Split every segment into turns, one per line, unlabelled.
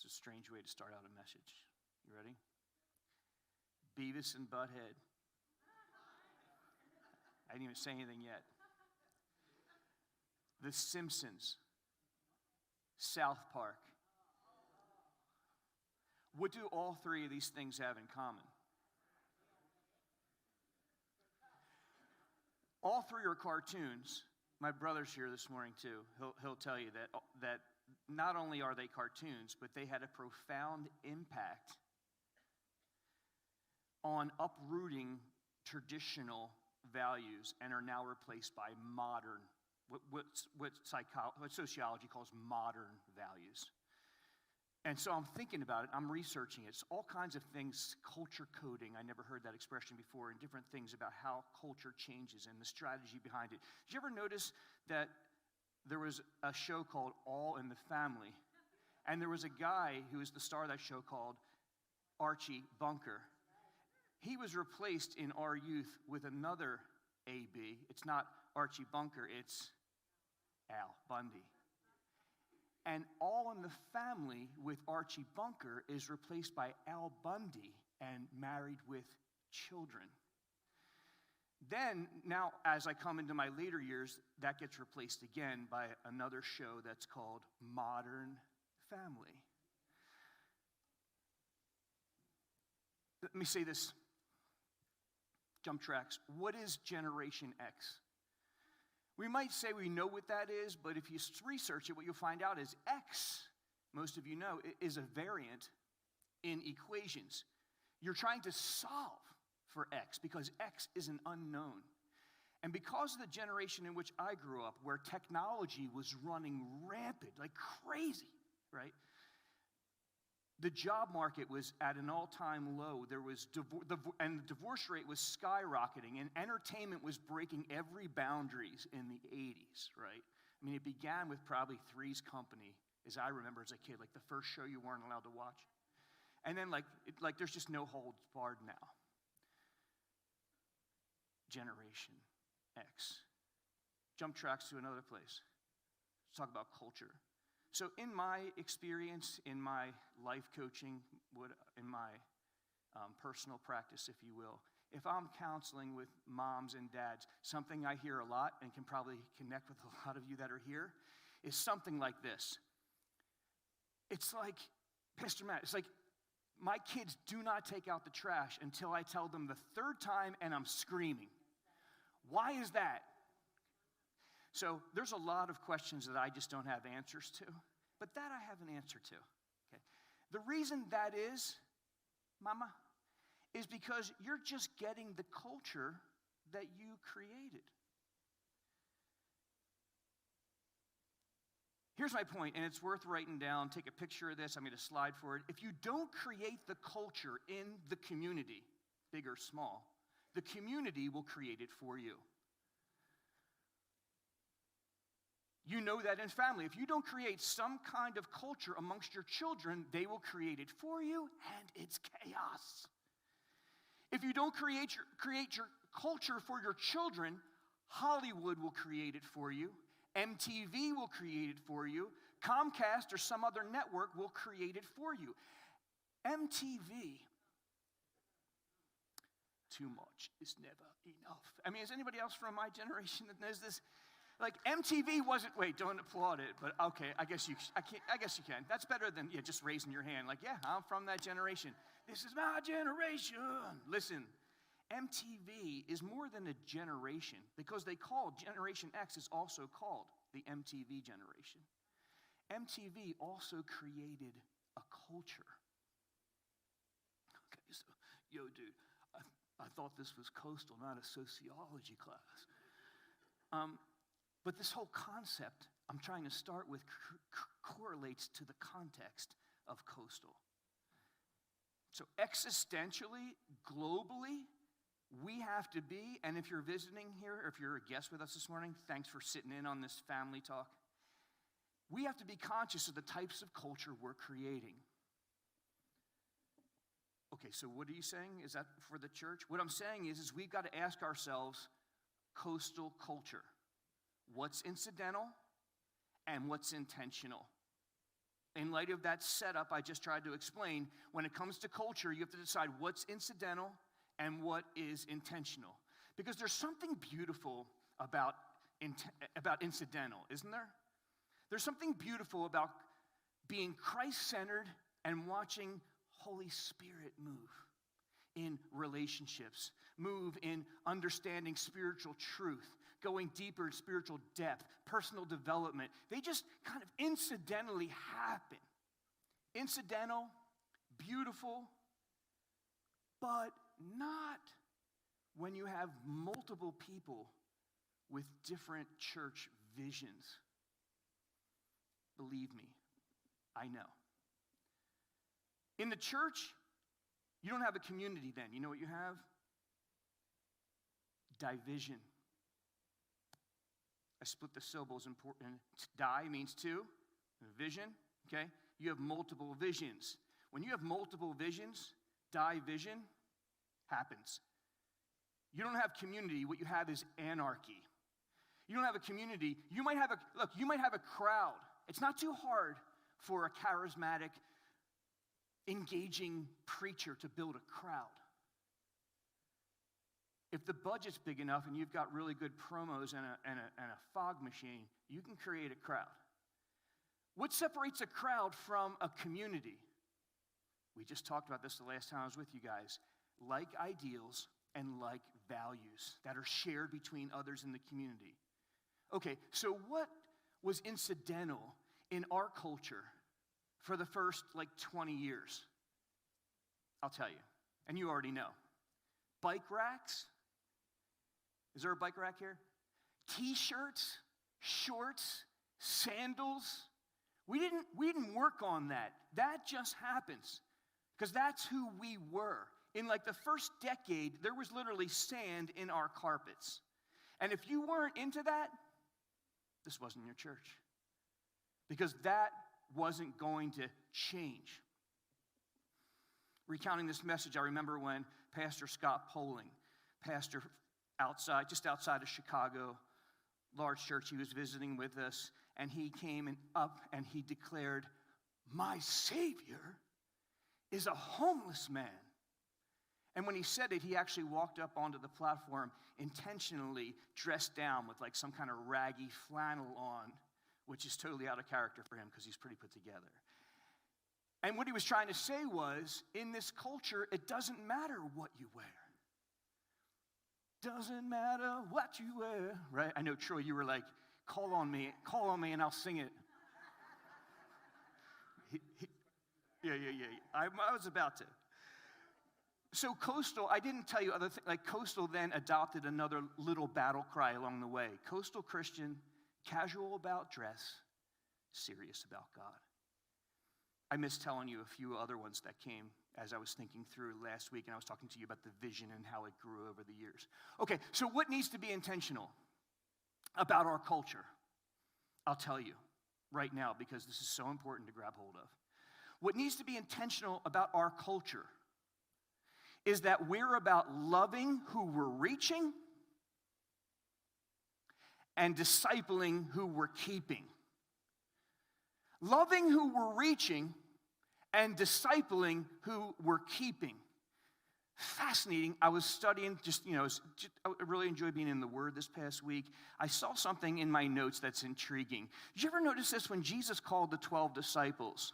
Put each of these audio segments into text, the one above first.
It's a strange way to start out a message. You ready? Beavis and Butthead. I didn't even say anything yet. The Simpsons. South Park. What do all three of these things have in common? All three are cartoons. My brother's here this morning too. He'll tell you that not only are they cartoons, but they had a profound impact on uprooting traditional values and are now replaced by modern, what sociology calls modern values. And so I'm thinking about it, I'm researching it. It's all kinds of things, culture coding. I never heard that expression before, and different things about how culture changes and the strategy behind it. Did you ever notice that there was a show called All in the Family? And there was a guy who was the star of that show called Archie Bunker. He was replaced in our youth with another AB. It's not Archie Bunker, it's Al Bundy. And All in the Family with Archie Bunker is replaced by Al Bundy and Married with Children. Then, now, as I come into my later years, that gets replaced again by another show that's called Modern Family. Let me say this. Jump tracks. What is Generation X? We might say we know what that is, but if you research it, what you'll find out is X, most of you know, is a variant in equations. You're trying to solve for X because X is an unknown. And because of the generation in which I grew up, where technology was running rampant, like crazy, right? The job market was at an all-time low. There was and the divorce rate was skyrocketing, and entertainment was breaking every boundaries in the 80s, right? I mean, it began with probably Three's Company, as I remember as a kid, like the first show you weren't allowed to watch. And then, like there's just no holds barred now. Generation X. Jump tracks to another place. Let's talk about culture. So in my experience, in my life coaching, in my personal practice, if you will, if I'm counseling with moms and dads, something I hear a lot and can probably connect with a lot of you that are here is something like this. It's like, Pastor Matt, it's like, my kids do not take out the trash until I tell them the third time and I'm screaming. Why is that? So there's a lot of questions that I just don't have answers to, but that I have an answer to. Okay. The reason that is, Mama, is because you're just getting the culture that you created. Here's my point, and it's worth writing down. Take a picture of this. I'm going to slide for it. If you don't create the culture in the community, big or small, the community will create it for you. You know that in family. If you don't create some kind of culture amongst your children, they will create it for you, and it's chaos. If you don't create your culture for your children, Hollywood will create it for you. MTV will create it for you. Comcast or some other network will create it for you. MTV, too much is never enough. I mean, is anybody else from my generation that knows this? Like MTV wasn't, wait, don't applaud it, but okay, I guess you can. That's better than just raising your hand. Like, yeah, I'm from that generation. This is my generation. Listen, MTV is more than a generation because they call Generation X is also called the MTV generation. MTV also created a culture. Okay, so, dude, I thought this was coastal, not a sociology class. But this whole concept I'm trying to start with correlates to the context of coastal. So existentially, globally, we have to be, and if you're visiting here, or if you're a guest with us this morning, thanks for sitting in on this family talk. We have to be conscious of the types of culture we're creating. Okay, so what are you saying? Is that for the church? What I'm saying is we've got to ask ourselves, coastal culture. What's incidental and what's intentional? in light of that setup I just tried to explain, when it comes to culture, you have to decide what's incidental and what is intentional. Because there's something beautiful about incidental, isn't there? There's something beautiful about being Christ-centered and watching Holy Spirit move in relationships, move in understanding spiritual truth, going deeper in spiritual depth, personal development. They just kind of incidentally happen. Incidental, beautiful, but not when you have multiple people with different church visions. Believe me, I know. In the church, you don't have a community then. You know what you have? Division. I split the syllables important. Die means two. Vision, okay? You have multiple visions. When you have multiple visions, division happens. You don't have community. What you have is anarchy. You don't have a community. You might have a crowd. It's not too hard for a charismatic, engaging preacher to build a crowd. If the budget's big enough and you've got really good promos and a fog machine, you can create a crowd. What separates a crowd from a community? We just talked about this the last time I was with you guys. Like ideals and like values that are shared between others in the community. Okay, so what was incidental in our culture for the first 20 years? I'll tell you, and you already know. Bike racks. Is there a bike rack here? T-shirts, shorts, sandals. We didn't work on that. That just happens because that's who we were. In the first decade, there was literally sand in our carpets. And if you weren't into that, this wasn't your church. Because that wasn't going to change. Recounting this message, I remember when Pastor Scott Poling, pastor just outside of Chicago, large church, he was visiting with us, and he came up and he declared, "My Savior is a homeless man." And when he said it, he actually walked up onto the platform intentionally dressed down with some kind of raggy flannel on, which is totally out of character for him because he's pretty put together. And what he was trying to say was, in this culture, it doesn't matter what you wear. Doesn't matter what you wear. Right? I know, Troy, you were like, call on me and I'll sing it. Yeah. I was about to. So Coastal, I didn't tell you other things. Coastal then adopted another little battle cry along the way. Coastal Christian, casual about dress, serious about God. I missed telling you a few other ones that came as I was thinking through last week, and I was talking to you about the vision and how it grew over the years. Okay, so what needs to be intentional about our culture? I'll tell you right now because this is so important to grab hold of. What needs to be intentional about our culture is that we're about loving who we're reaching and discipling who we're keeping. Loving who we're reaching and discipling who we're keeping. Fascinating. I was studying, I really enjoyed being in the Word this past week. I saw something in my notes that's intriguing. Did you ever notice this when Jesus called the 12 disciples?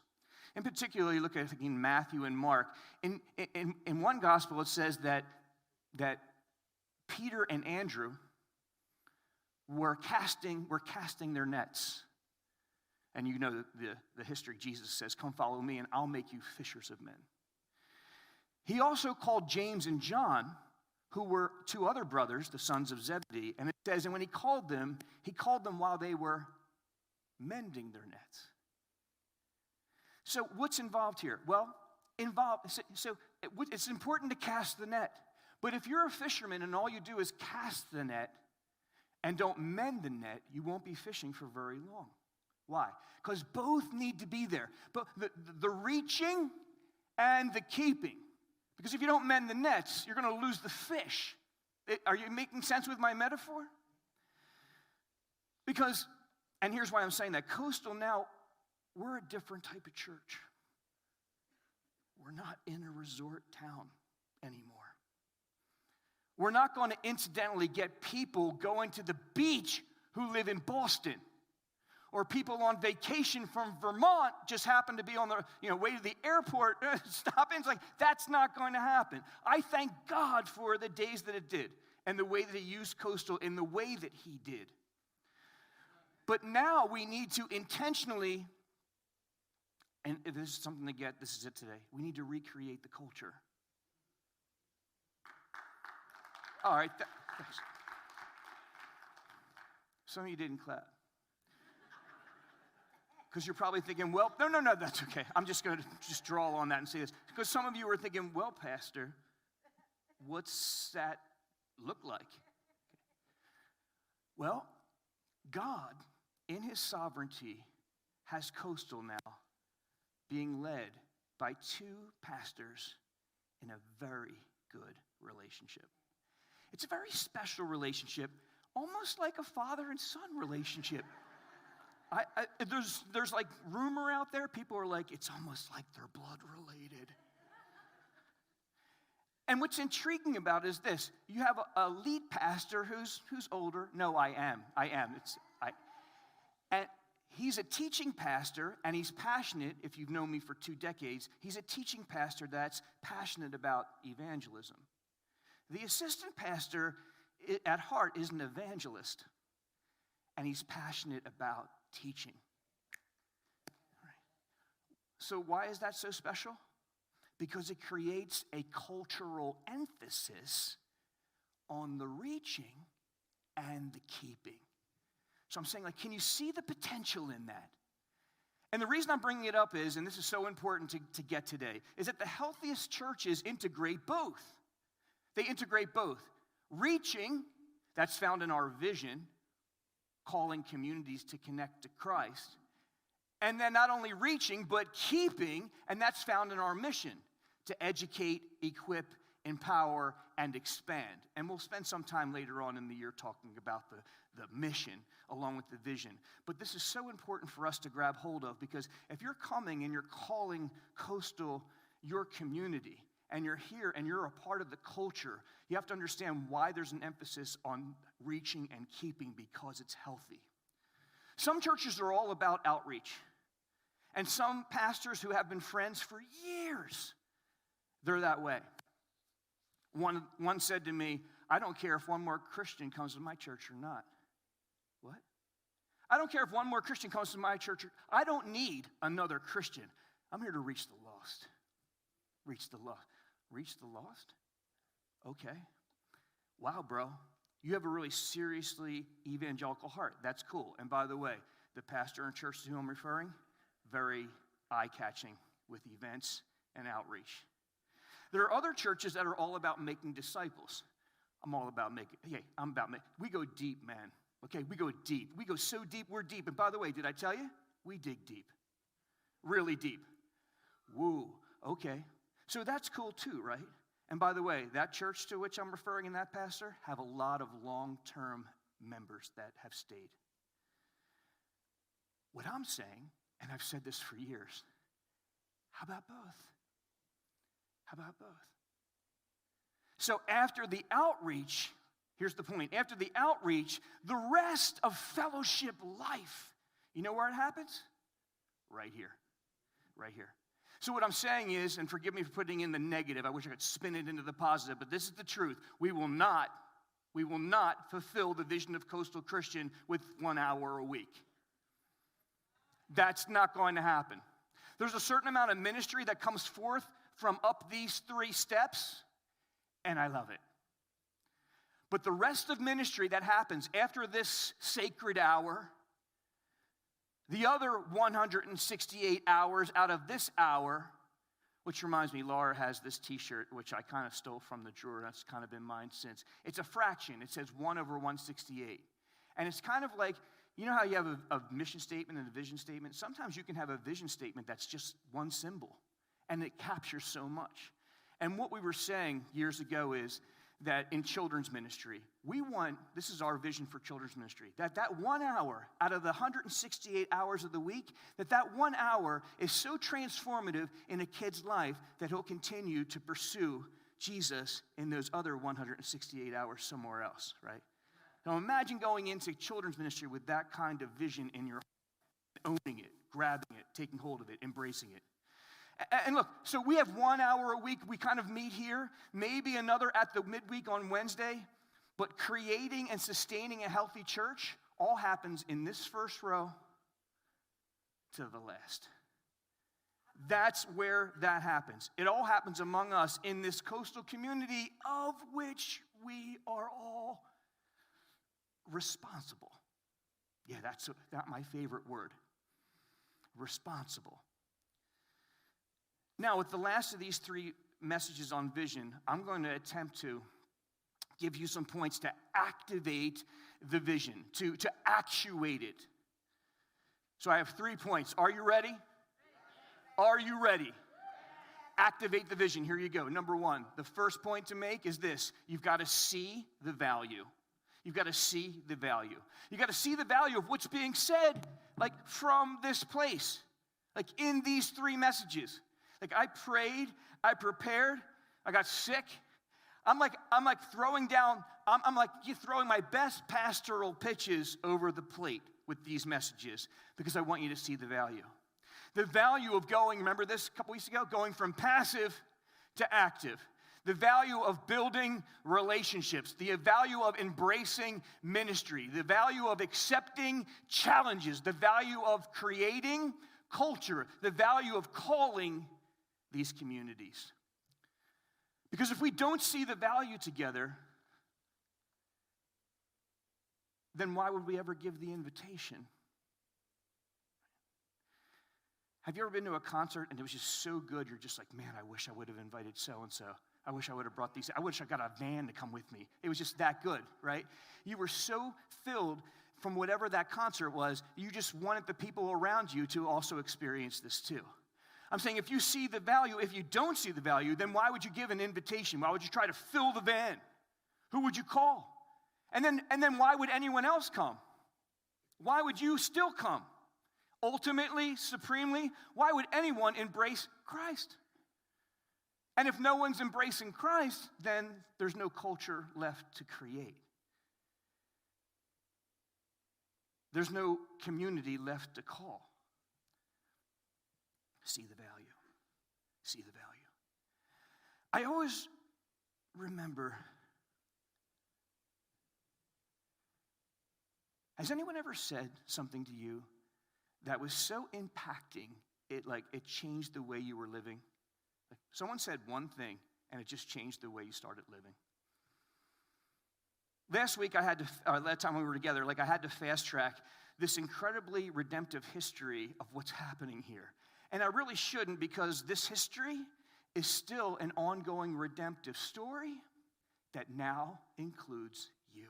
In particular, you look at in Matthew and Mark. In one gospel, it says that Peter and Andrew were casting their nets. And you know the history. Jesus says, "Come follow me, and I'll make you fishers of men." He also called James and John, who were two other brothers, the sons of Zebedee. And it says, and when he called them while they were mending their nets. So what's involved here? Well, it's important to cast the net. But if you're a fisherman and all you do is cast the net and don't mend the net, you won't be fishing for very long. Why? Because both need to be there. But the reaching and the keeping. Because if you don't mend the nets, you're going to lose the fish. Are you making sense with my metaphor? Because, and here's why I'm saying that, Coastal now we're a different type of church. We're not in a resort town anymore. We're not going to incidentally get people going to the beach who live in Boston, or people on vacation from Vermont just happen to be on the way to the airport, stop in. It's like, that's not going to happen. I thank God for the days that it did, and the way that he used Coastal in the way that he did. But now we need to intentionally, and if this is something to get, this is it today, we need to recreate the culture. All right, thanks. Some of you didn't clap. Because you're probably thinking, well, no, that's okay. I'm just going to just draw on that and say this. Because some of you are thinking, well, Pastor, what's that look like? Well, God, in his sovereignty, has Coastal now being led by two pastors in a very good relationship. It's a very special relationship, almost like a father and son relationship. There's like rumor out there. People are like, it's almost like they're blood related. And what's intriguing about it is this. You have a lead pastor who's older. No, I am. And he's a teaching pastor, and he's passionate. If you've known me for 2 decades, he's a teaching pastor that's passionate about evangelism. The assistant pastor at heart is an evangelist, and he's passionate about teaching. All right. So why is that so special? Because it creates a cultural emphasis on the reaching and the keeping. So I'm saying, like, can you see the potential in that? And the reason I'm bringing it up is, and this is so important to get today, is that the healthiest churches integrate both. They integrate both. Reaching, that's found in our vision, calling communities to connect to Christ. And then not only reaching, but keeping, and that's found in our mission, to educate, equip, empower, and expand. And we'll spend some time later on in the year talking about the mission along with the vision. But this is so important for us to grab hold of, because if you're coming and you're calling Coastal your community, and you're here and you're a part of the culture, you have to understand why there's an emphasis on reaching and keeping, because it's healthy. Some churches are all about outreach. And some pastors who have been friends for years, they're that way. One said to me, I don't care if one more Christian comes to my church or not. What? I don't care if one more Christian comes to my church. I don't need another Christian. I'm here to reach the lost. Reach the lost. Reach the lost? Okay. Wow, bro. You have a really seriously evangelical heart. That's cool. And by the way, the pastor in church to whom I'm referring, very eye-catching with events and outreach. There are other churches that are all about making disciples. I'm all about making, we go deep, man. Okay, we go deep. We go so deep, we're deep. And by the way, did I tell you? We dig deep. Really deep. Woo, okay. So that's cool too, right? And by the way, that church to which I'm referring and that pastor have a lot of long-term members that have stayed. What I'm saying, and I've said this for years, how about both? How about both? So after the outreach, here's the point. After the outreach, the rest of fellowship life, you know where it happens? Right here. Right here. So what I'm saying is, and forgive me for putting in the negative, I wish I could spin it into the positive, but this is the truth. We will not fulfill the vision of Coastal Christian with 1 hour a week. That's not going to happen. There's a certain amount of ministry that comes forth from up these 3 steps, and I love it. But the rest of ministry that happens after this sacred hour, the other 168 hours out of this hour, which reminds me, Laura has this t-shirt, which I kind of stole from the drawer. That's kind of been mine since. It's a fraction. It says 1 over 168. And it's kind of like, you know how you have a mission statement and a vision statement? Sometimes you can have a vision statement that's just one symbol, and it captures so much. And what we were saying years ago is that in children's ministry, we want, this is our vision for children's ministry, that 1 hour out of the 168 hours of the week, that 1 hour is so transformative in a kid's life that he'll continue to pursue Jesus in those other 168 hours somewhere else, right? Now imagine going into children's ministry with that kind of vision in your heart, owning it, grabbing it, taking hold of it, embracing it. And look, so we have 1 hour a week. We kind of meet here, maybe another at the midweek on Wednesday. But creating and sustaining a healthy church all happens in this first row to the last. That's where that happens. It all happens among us in this coastal community of which we are all responsible. Yeah, that's my favorite word. Responsible. Now, with the last of these 3 messages on vision, I'm going to attempt to give you some points to activate the vision, to actuate it. So I have 3 points. Are you ready? Are you ready? Activate the vision. Here you go. Number 1, the first point to make is this. You've got to see the value. You've got to see the value. You've got to see the value of what's being said, like from this place, like in these 3 messages. Like I prayed, I prepared, I got sick. I'm like throwing my best pastoral pitches over the plate with these messages because I want you to see the value. The value of going, remember this a couple weeks ago? Going from passive to active. The value of building relationships. The value of embracing ministry. The value of accepting challenges. The value of creating culture. The value of calling these communities. Because if we don't see the value together, then why would we ever give the invitation? Have you ever been to a concert and it was just so good, you're just like, man, I wish I would have invited so-and-so. I wish I would have brought these. I wish I got a van to come with me. It was just that good, right? You were so filled from whatever that concert was, you just wanted the people around you to also experience this too. I'm saying if you see the value, if you don't see the value, then why would you give an invitation? Why would you try to fill the van? Who would you call? And then why would anyone else come? Why would you still come? Ultimately, supremely, why would anyone embrace Christ? And if no one's embracing Christ, then there's no culture left to create. There's no community left to call. See the value. See the value. I always remember, has anyone ever said something to you that was so impacting, it changed the way you were living? Like someone said one thing, and it just changed the way you started living. Last week, that time we were together, I had to fast track this incredibly redemptive history of what's happening here. And I really shouldn't, because this history is still an ongoing redemptive story that now includes you.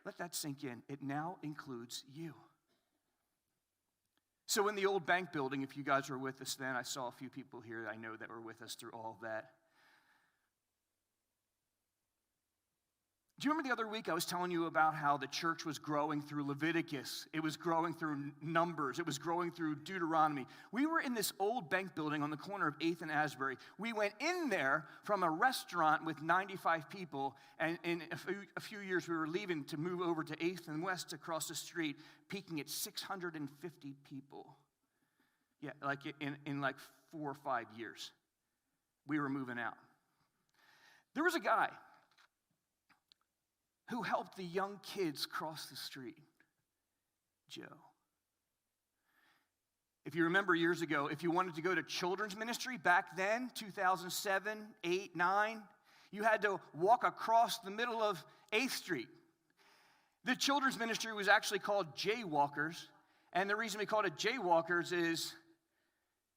Let that sink in. It now includes you. So in the old bank building, if you guys were with us then, I saw a few people here I know that were with us through all of that. Do you remember the other week I was telling you about how the church was growing through Leviticus? It was growing through Numbers. It was growing through Deuteronomy. We were in this old bank building on the corner of 8th and Asbury. We went in there from a restaurant with 95 people, and in a few years we were leaving to move over to 8th and West across the street, peaking at 650 people. Yeah, in 4 or 5 years, we were moving out. There was a guy who helped the young kids cross the street, Joe. If you remember years ago, if you wanted to go to children's ministry back then, 2007, 8, 9, you had to walk across the middle of 8th Street. The children's ministry was actually called Jaywalkers, and the reason we called it Jaywalkers is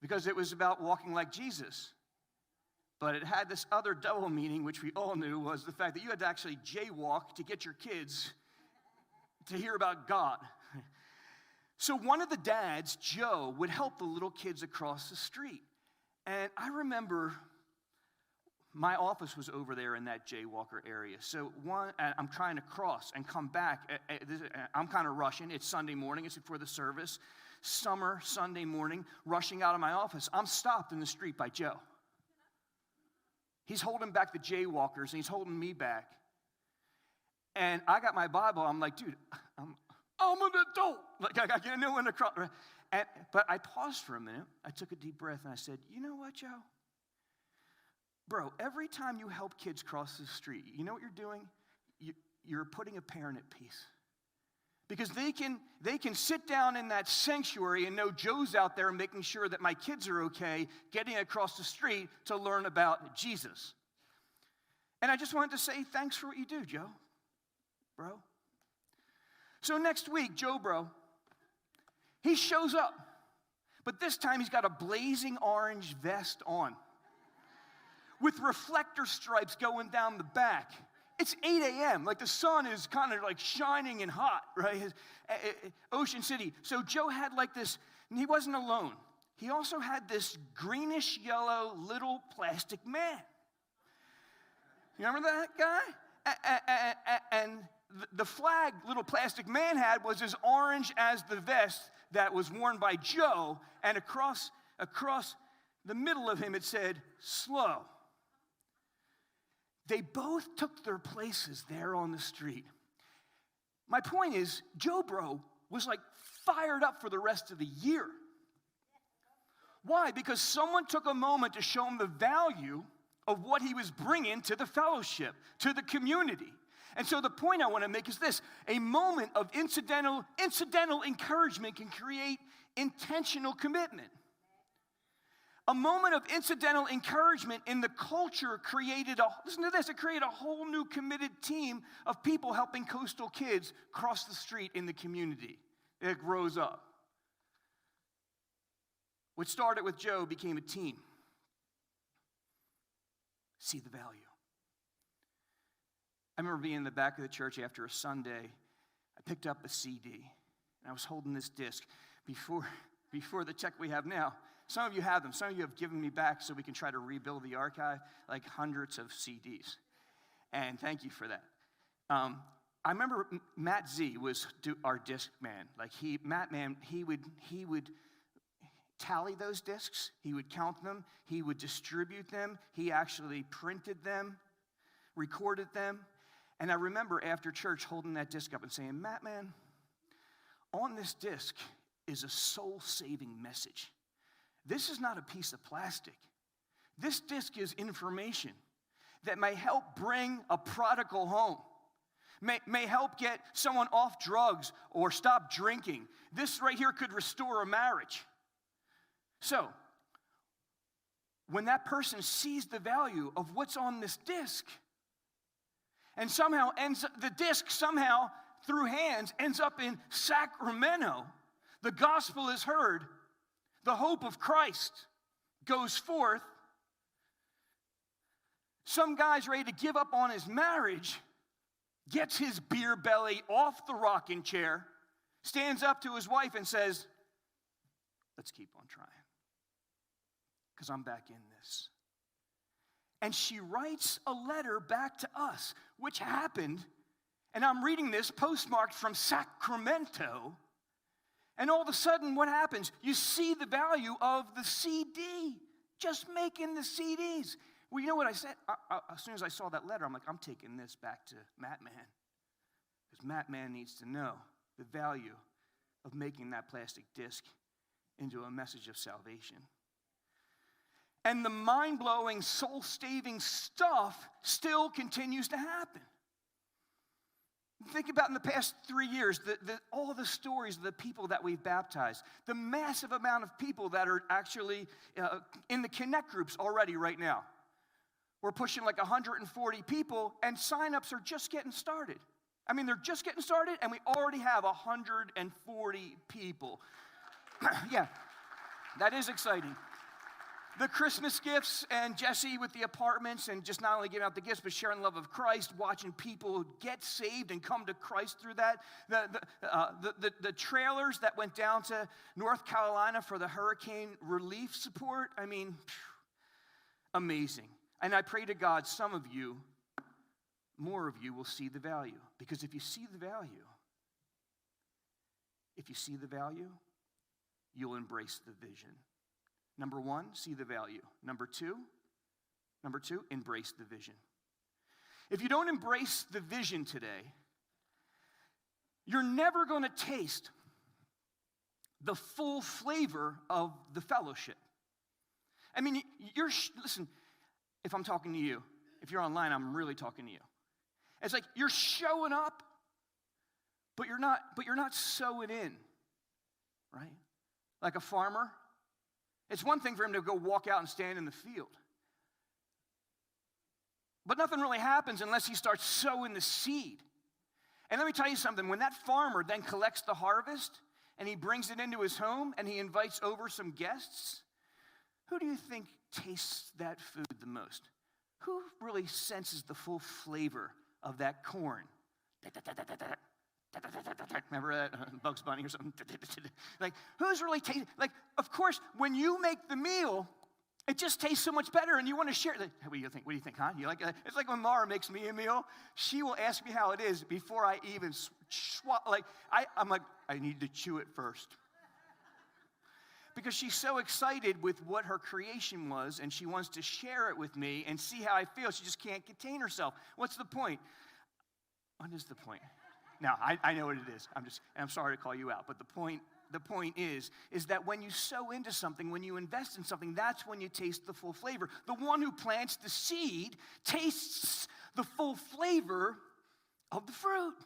because it was about walking like Jesus. But it had this other double meaning, which we all knew, was the fact that you had to actually jaywalk to get your kids to hear about God. So one of the dads, Joe, would help the little kids across the street. And I remember my office was over there in that jaywalker area. So I'm trying to cross and come back. I'm kind of rushing. It's Sunday morning. It's before the service. Summer Sunday morning, rushing out of my office. I'm stopped in the street by Joe. He's holding back the jaywalkers, and he's holding me back. And I got my Bible. I'm like, dude, I'm an adult. Like, I can't know when to cross. But I paused for a minute. I took a deep breath, and I said, you know what, Joe? Bro, every time you help kids cross the street, you know what you're doing? You're putting a parent at peace. Because they can sit down in that sanctuary and know Joe's out there making sure that my kids are okay, getting across the street to learn about Jesus. And I just wanted to say thanks for what you do, Joe, bro. So next week, Joe, bro, he shows up. But this time he's got a blazing orange vest on, with reflector stripes going down the back. It's 8 a.m. Like the sun is kind of like shining and hot, right? Ocean City. So Joe had like this, and he wasn't alone. He also had this greenish yellow little plastic man. You remember that guy? And the flag little plastic man had was as orange as the vest that was worn by Joe. And across the middle of him it said, slow. They both took their places there on the street. My point is, Joe Bro was like fired up for the rest of the year. Why? Because someone took a moment to show him the value of what he was bringing to the fellowship, to the community. And so the point I want to make is this: a moment of incidental encouragement can create intentional commitment. A moment of incidental encouragement in the culture created it created a whole new committed team of people helping coastal kids cross the street in the community. It grows up. What started with Joe became a team. See the value. I remember being in the back of the church after a Sunday. I picked up a CD, and I was holding this disc before the tech we have now. Some of you have them. Some of you have given me back so we can try to rebuild the archive, like hundreds of CDs. And thank you for that. I remember Matt Z was our disc man. Like he would tally those discs. He would count them. He would distribute them. He actually printed them, recorded them. And I remember after church holding that disc up and saying, Matt, man, on this disc is a soul-saving message. This is not a piece of plastic. This disc is information that may help bring a prodigal home, may help get someone off drugs or stop drinking. This right here could restore a marriage. So, when that person sees the value of what's on this disc, and the disc somehow, through hands, ends up in Sacramento, the gospel is heard, the hope of Christ goes forth. Some guy's ready to give up on his marriage, gets his beer belly off the rocking chair, stands up to his wife and says, let's keep on trying, because I'm back in this. And she writes a letter back to us, which happened, and I'm reading this postmarked from Sacramento. And all of a sudden, what happens? You see the value of the CD, just making the CDs. Well, you know what I said? As soon as I saw that letter, I'm like, I'm taking this back to Matt Man. Because Matt Man needs to know the value of making that plastic disc into a message of salvation. And the mind-blowing, soul-saving stuff still continues to happen. Think about in the past 3 years, all the stories of the people that we've baptized, the massive amount of people that are actually in the Connect groups already right now. We're pushing like 140 people, and signups are just getting started. I mean, they're just getting started, and we already have 140 people. Yeah, that is exciting. The Christmas gifts and Jesse with the apartments and just not only giving out the gifts but sharing the love of Christ, watching people get saved and come to Christ through that. The trailers that went down to North Carolina for the hurricane relief support, I mean, amazing. And I pray to God, some of you, more of you will see the value. Because if you see the value, you'll embrace the vision. Number one, see the value. Number two, embrace the vision. If you don't embrace the vision today, you're never going to taste the full flavor of the fellowship. I mean, listen, if I'm talking to you, if you're online, I'm really talking to you. It's like you're showing up, but you're not sowing in, right? Like a farmer. It's one thing for him to go walk out and stand in the field. But nothing really happens unless he starts sowing the seed. And let me tell you something, when that farmer then collects the harvest and he brings it into his home and he invites over some guests, who do you think tastes that food the most? Who really senses the full flavor of that corn? Remember that? Bugs Bunny or something? Like, who's really tasting? Like, of course, when you make the meal, it just tastes so much better, and you want to share it. Like, what do you think? What do you think, huh? You like it? It's like when Laura makes me a meal. She will ask me how it is before I even I'm like, I need to chew it first. Because she's so excited with what her creation was, and she wants to share it with me and see how I feel. She just can't contain herself. What's the point? What is the point? Now, I know what it is. I'm sorry to call you out, but the point is that when you sow into something, when you invest in something, that's when you taste the full flavor. The one who plants the seed tastes the full flavor of the fruit.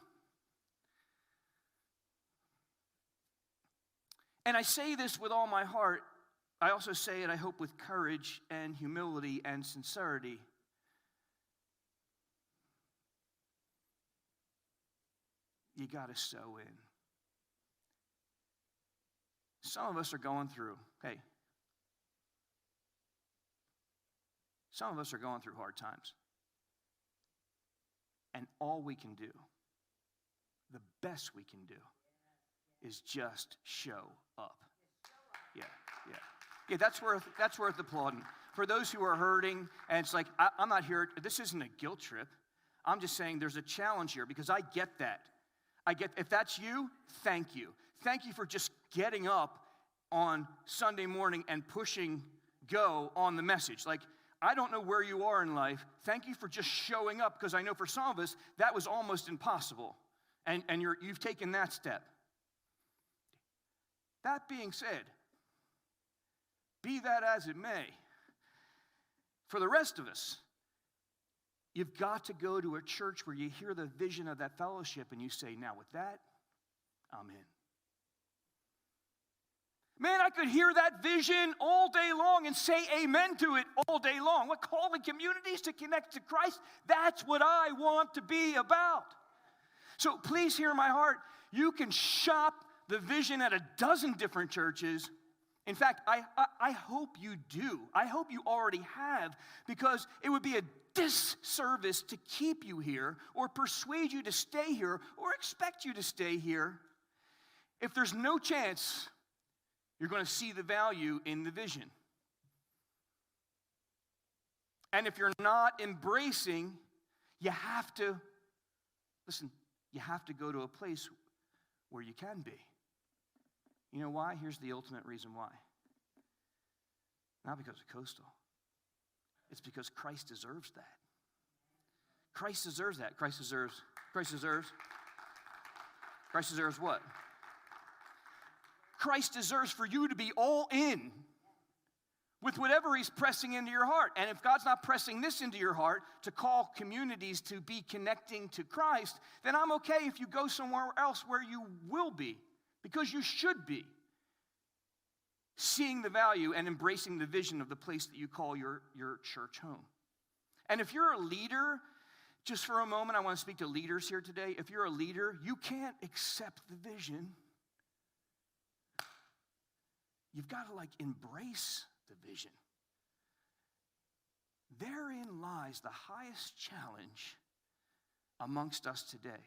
And I say this with all my heart. I also say it, I hope, with courage and humility and sincerity. You got to sow in. Some of us are going through hard times. And all we can do, the best we can do, is just show up. Yeah, that's worth applauding. For those who are hurting, and it's like, I'm not here, this isn't a guilt trip. I'm just saying there's a challenge here, because I get that. If that's you, thank you. Thank you for just getting up on Sunday morning and pushing go on the message. Like, I don't know where you are in life. Thank you for just showing up, because I know for some of us, that was almost impossible. And you've taken that step. That being said, be that as it may, for the rest of us, you've got to go to a church where you hear the vision of that fellowship and you say, now with that, I'm in. Man, I could hear that vision all day long and say amen to it all day long. What, calling communities to connect to Christ? That's what I want to be about. So please hear my heart. You can shop the vision at a dozen different churches. In fact, I hope you do. I hope you already have, because it would be a disservice to keep you here or persuade you to stay here or expect you to stay here if there's no chance you're going to see the value in the vision. And if you're not embracing, you have to go to a place where you can be. You know why? Here's the ultimate reason why. Not because of Coastal. It's because Christ deserves that. Christ deserves that. Christ deserves what? Christ deserves for you to be all in with whatever he's pressing into your heart. And if God's not pressing this into your heart to call communities to be connecting to Christ, then I'm okay if you go somewhere else where you will be, because you should be seeing the value and embracing the vision of the place that you call your church home. And if you're a leader, just for a moment, I want to speak to leaders here today. If you're a leader, you can't accept the vision. You've got to embrace the vision. Therein lies the highest challenge amongst us today.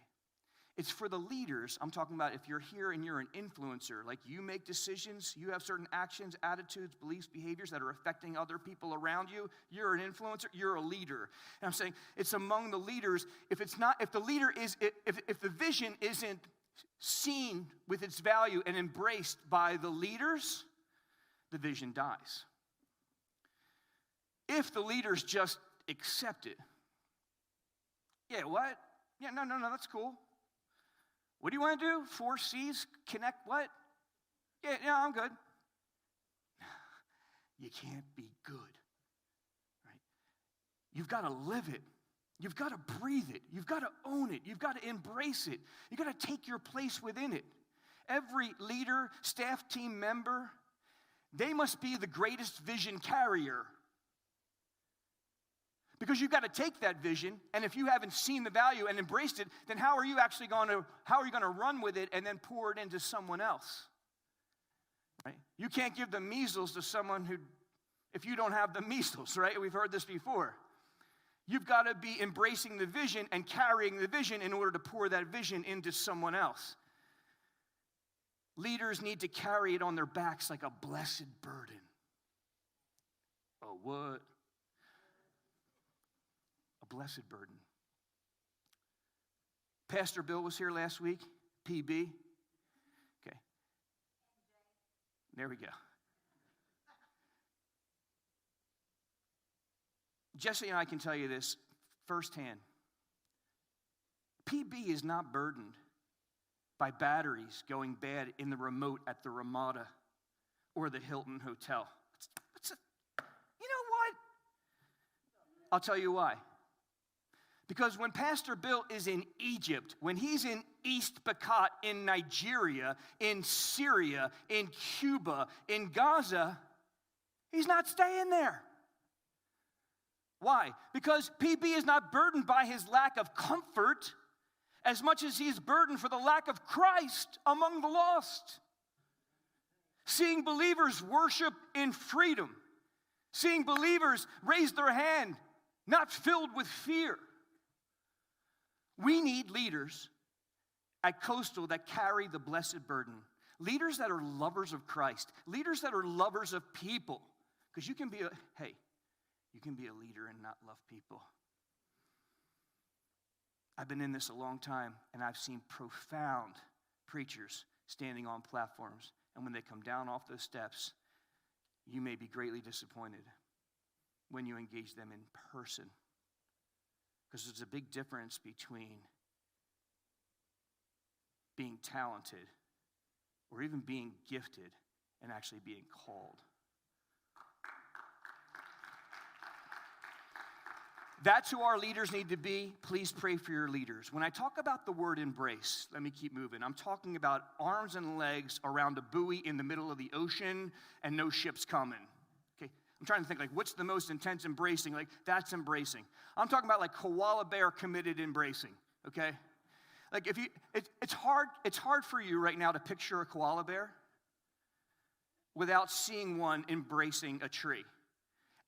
It's for the leaders. I'm talking about if you're here and you're an influencer, like you make decisions, you have certain actions, attitudes, beliefs, behaviors that are affecting other people around you. You're an influencer, you're a leader. And I'm saying it's among the leaders. If the vision isn't seen with its value and embraced by the leaders, the vision dies. If the leaders just accept it, yeah, what? Yeah, no, that's cool. What do you want to do? 4 C's, connect what? Yeah, I'm good. You can't be good, right? You've got to live it. You've got to breathe it. You've got to own it. You've got to embrace it. You've got to take your place within it. Every leader, staff team member, they must be the greatest vision carrier. Because you've got to take that vision, and if you haven't seen the value and embraced it, then how are you going to run with it and then pour it into someone else? Right? You can't give the measles to someone if you don't have the measles, right? We've heard this before. You've got to be embracing the vision and carrying the vision in order to pour that vision into someone else. Leaders need to carry it on their backs like a blessed burden. Oh, what? Blessed burden. Pastor Bill was here last week, PB. Okay. There we go. Jesse and I can tell you this firsthand. PB is not burdened by batteries going bad in the remote at the Ramada or the Hilton Hotel. You know what? I'll tell you why. Because when Pastor Bill is in Egypt, when he's in East Bakat, in Nigeria, in Syria, in Cuba, in Gaza, he's not staying there. Why? Because PB is not burdened by his lack of comfort as much as he's burdened for the lack of Christ among the lost. Seeing believers worship in freedom. Seeing believers raise their hand, not filled with fear. We need leaders at Coastal that carry the blessed burden. Leaders that are lovers of Christ. Leaders that are lovers of people. Because you can be a leader and not love people. I've been in this a long time, and I've seen profound preachers standing on platforms. And when they come down off those steps, you may be greatly disappointed when you engage them in person. Because there's a big difference between being talented or even being gifted and actually being called. That's who our leaders need to be. Please pray for your leaders. When I talk about the word embrace, let me keep moving. I'm talking about arms and legs around a buoy in the middle of the ocean and no ships coming. I'm trying to think, what's the most intense embracing? That's embracing. I'm talking about koala bear committed embracing, okay? It's hard for you right now to picture a koala bear without seeing one embracing a tree.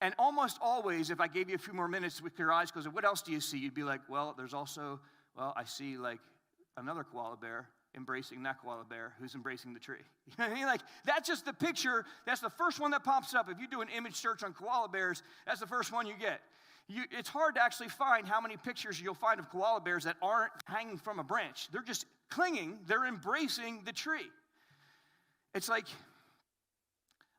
And almost always, if I gave you a few more minutes with your eyes, because what else do you see? You'd be like, I see another koala bear embracing that koala bear who's embracing the tree. You know what I mean? That's just the picture. That's the first one that pops up. If you do an image search on koala bears, that's the first one you get. It's hard to actually find how many pictures you'll find of koala bears that aren't hanging from a branch. They're just clinging. They're embracing the tree. It's like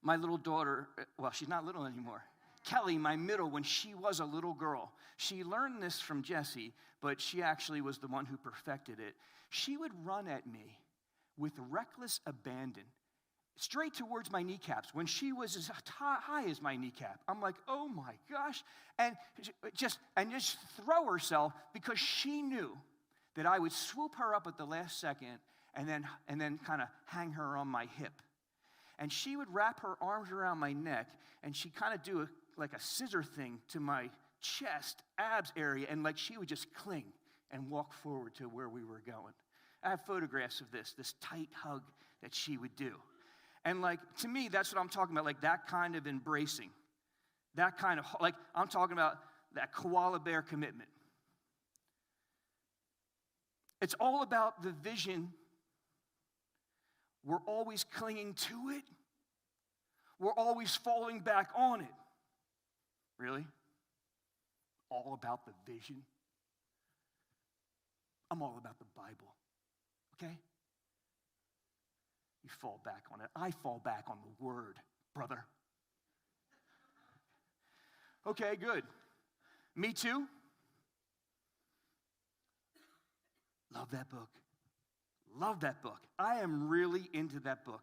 my little daughter, she's not little anymore. Kelly, my middle, when she was a little girl, she learned this from Jesse, but she actually was the one who perfected it. She would run at me with reckless abandon, straight towards my kneecaps. When she was as high as my kneecap, I'm like, oh my gosh, and just throw herself because she knew that I would swoop her up at the last second and then kind of hang her on my hip. And she would wrap her arms around my neck, and she'd kind of do a scissor thing to my chest, abs area, and she would just cling and walk forward to where we were going. I have photographs of this tight hug that she would do. And to me, that's what I'm talking about, that kind of embracing. That kind of, I'm talking about that koala bear commitment. It's all about the vision. We're always clinging to it. We're always falling back on it. Really? All about the vision? I'm all about the Bible, okay? You fall back on it. I fall back on the Word, brother. Okay, good. Me too. Love that book. Love that book. I am really into that book.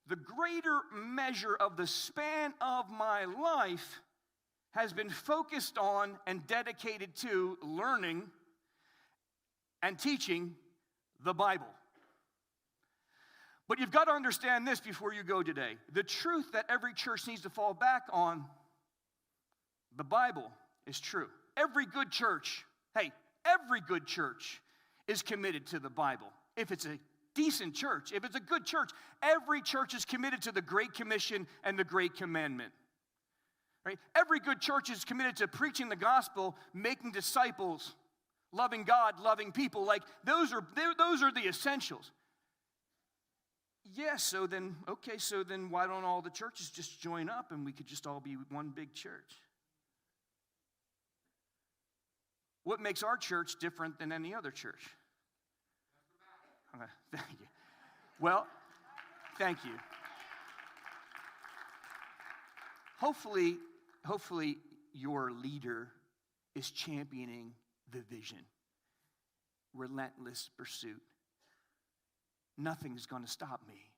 The greater measure of the span of my life has been focused on and dedicated to learning and teaching the Bible. But you've got to understand this before you go today. The truth that every church needs to fall back on, the Bible, is true. Every good church is committed to the Bible. If it's a decent church, if it's a good church, every church is committed to the Great Commission and the Great Commandment. Right? Every good church is committed to preaching the gospel, making disciples, loving God, loving people. Like those are the essentials. Yes, so then why don't all the churches just join up and we could just all be one big church? What makes our church different than any other church? Thank you. Well, thank you. Hopefully your leader is championing the vision. Relentless pursuit. Nothing's going to stop me.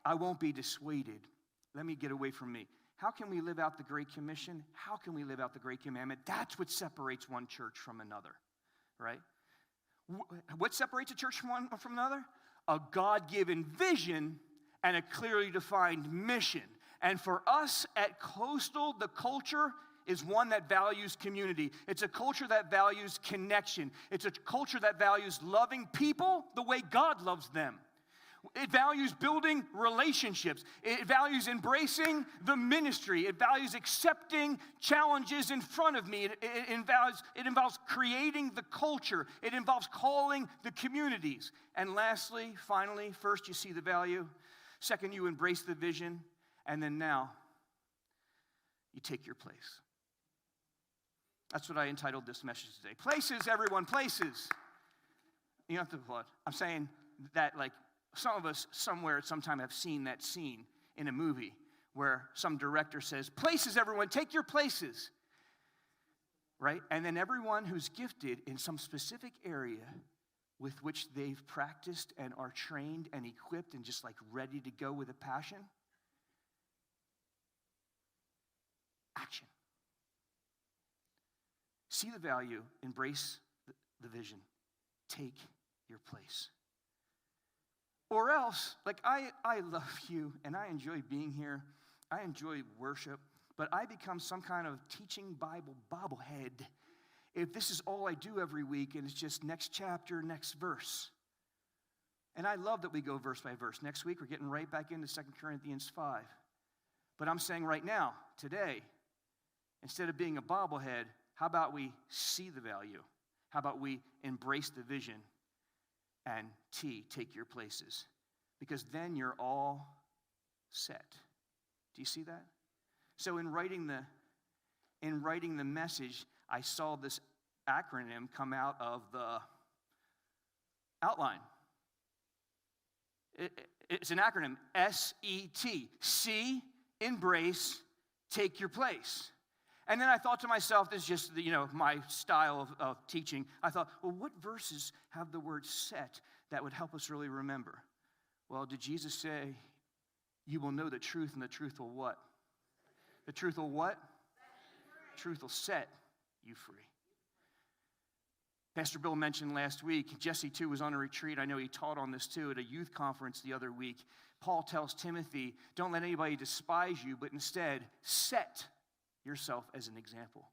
I won't be dissuaded. Let me get away from me. How can we live out the Great Commission? How can we live out the Great Commandment? That's what separates one church from another, right? What separates a church from another? A God-given vision and a clearly defined mission. And for us at Coastal, the culture is one that values community. It's a culture that values connection. It's a culture that values loving people the way God loves them. It values building relationships. It values embracing the ministry. It values accepting challenges in front of me. It involves creating the culture. It involves calling the communities. And lastly, finally, first you see the value. Second, you embrace the vision. And then now, you take your place. That's what I entitled this message today. Places, everyone, places. You don't have to applaud. I'm saying that like some of us somewhere at some time have seen that scene in a movie where some director says, places, everyone, take your places. Right? And then everyone who's gifted in some specific area with which they've practiced and are trained and equipped and just like ready to go with a passion. Action. See the value, embrace the vision, take your place. Or else, like I love you and I enjoy being here, I enjoy worship, but I become some kind of teaching Bible bobblehead if this is all I do every week and it's just next chapter, next verse. And I love that we go verse by verse. Next week we're getting right back into 2 Corinthians 5. But I'm saying right now, today, instead of being a bobblehead, how about we see the value? How about we embrace the vision and take your places? Because then you're all set. Do you see that? So in writing the message, I saw this acronym come out of the outline. It's an acronym, SET. See, embrace, take your place. And then I thought to myself, this is just my style of teaching. I thought, well, what verses have the word set that would help us really remember? Well, did Jesus say, you will know the truth and the truth will what? The truth will what? The truth will set you free. Pastor Bill mentioned last week, Jesse too was on a retreat. I know he taught on this too at a youth conference the other week. Paul tells Timothy, don't let anybody despise you, but instead set yourself as an example.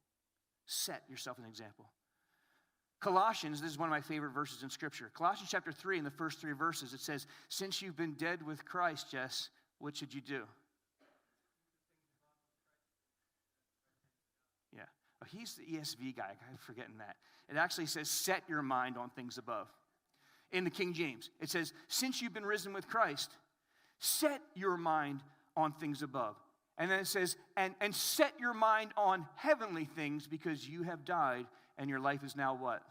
Set yourself an example. Colossians, this is one of my favorite verses in Scripture. Colossians chapter 3, in the first 3 verses, it says, since you've been dead with Christ, Jess, what should you do? Yeah. Oh, he's the ESV guy. I'm forgetting that. It actually says, set your mind on things above. In the King James, it says, since you've been risen with Christ, set your mind on things above. And then it says, and set your mind on heavenly things because you have died and your life is now what?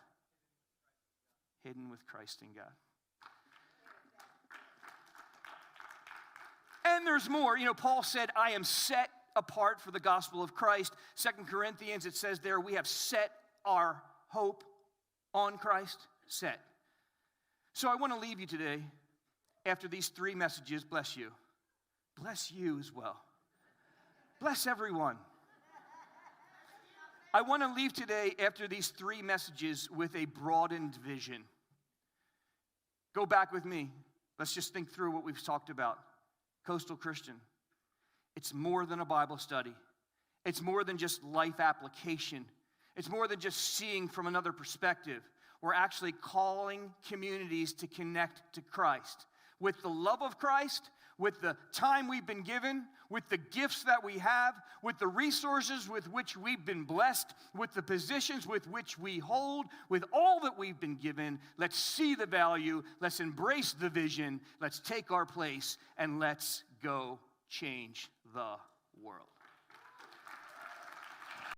Hidden with Christ in God. And there's more. You know, Paul said, I am set apart for the gospel of Christ. 2 Corinthians, it says there, we have set our hope on Christ. Set. So I want to leave you today after these 3 messages. Bless you. Bless you as well. Bless everyone. I want to leave today after these 3 messages with a broadened vision. Go back with me. Let's just think through what we've talked about. Coastal Christian. It's more than a Bible study. It's more than just life application. It's more than just seeing from another perspective. We're actually calling communities to connect to Christ. With the love of Christ, with the time we've been given, with the gifts that we have, with the resources with which we've been blessed, with the positions with which we hold, with all that we've been given, let's see the value, let's embrace the vision, let's take our place, and let's go change the world.